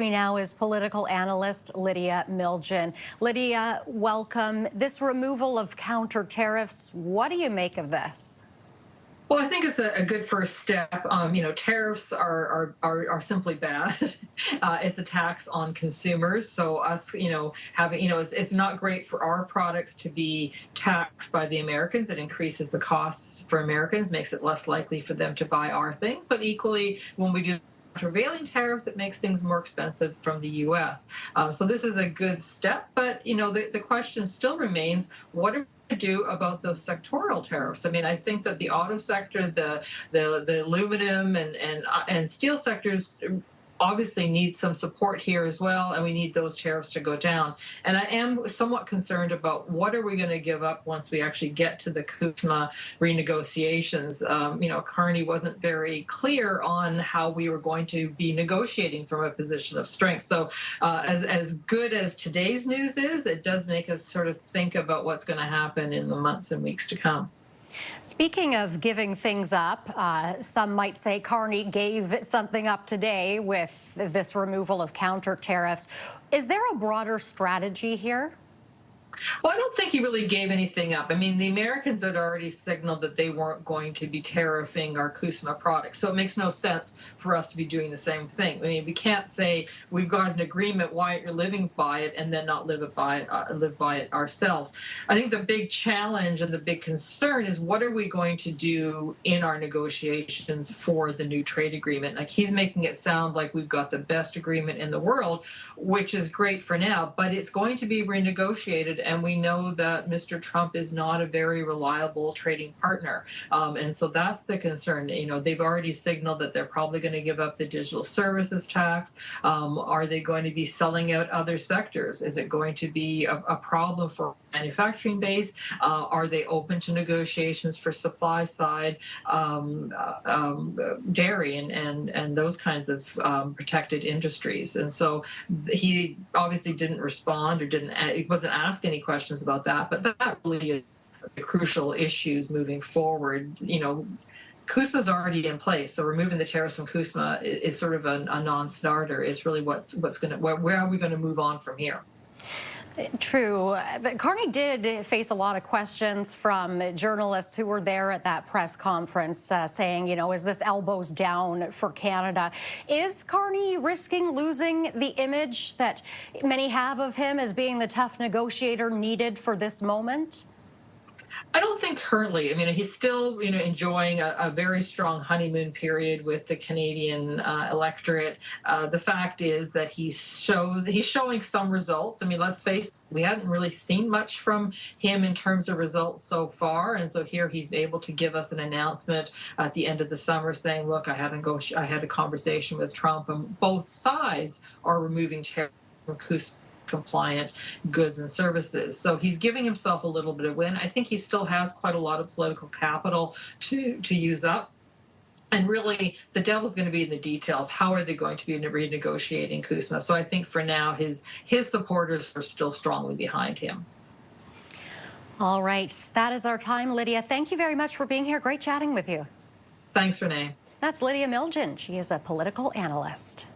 me now is political analyst Lydia Milijan. Lydia, welcome. This removal of counter tariffs, what do you make of this? Well, I think it's a good first step. Tariffs are simply bad. It's a tax on consumers. So us, having, it's not great for our products to be taxed by the Americans. It increases the costs for Americans, makes it less likely for them to buy our things. But equally, when we do countervailing tariffs, it makes things more expensive from the U.S. So this is a good step. But, the question still remains, what are do about those sectoral tariffs? I mean, I think that the auto sector, the aluminum and steel sectors obviously need some support here as well, and we need those tariffs to go down. And I am somewhat concerned about what are we going to give up once we actually get to the CUSMA renegotiations. Carney wasn't very clear on how we were going to be negotiating from a position of strength. So as good as today's news is, it does make us sort of think about what's going to happen in the months and weeks to come. Speaking of giving things up, some might say Carney gave something up today with this removal of counter tariffs. Is there a broader strategy here? Well, I don't think he really gave anything up. I mean, the Americans had already signaled that they weren't going to be tariffing our CUSMA products. So it makes no sense for us to be doing the same thing. I mean, we can't say we've got an agreement, why you're living by it, and then not live by it ourselves. I think the big challenge and the big concern is what are we going to do in our negotiations for the new trade agreement? Like, he's making it sound like we've got the best agreement in the world, which is great for now, but it's going to be renegotiated. And we know that Mr. Trump is not a very reliable trading partner. And so that's the concern. They've already signaled that they're probably going to give up the digital services tax. Are they going to be selling out other sectors? Is it going to be a problem for manufacturing base? Are they open to negotiations for supply side, dairy and those kinds of protected industries? And so he obviously didn't respond or he wasn't asked any questions about that, but that really is the crucial issues moving forward. CUSMA is already in place, so removing the tariffs from CUSMA is sort of a non-starter. It's really where are we going to move on from here? True, but Carney did face a lot of questions from journalists who were there at that press conference saying, is this elbows down for Canada? Is Carney risking losing the image that many have of him as being the tough negotiator needed for this moment? I don't think currently. I mean, he's still, enjoying a very strong honeymoon period with the Canadian electorate. The fact is that he's showing some results. I mean, let's face it, we hadn't really seen much from him in terms of results so far. And so here he's able to give us an announcement at the end of the summer saying, look, I had a conversation with Trump, and both sides are removing tariffs from compliant goods and services. So he's giving himself a little bit of win. I think he still has quite a lot of political capital to use up. And really, the devil's going to be in the details. How are they going to be renegotiating CUSMA? So I think for now, his supporters are still strongly behind him. All right. That is our time, Lydia. Thank you very much for being here. Great chatting with you. Thanks, Renee. That's Lydia Milijan. She is a political analyst.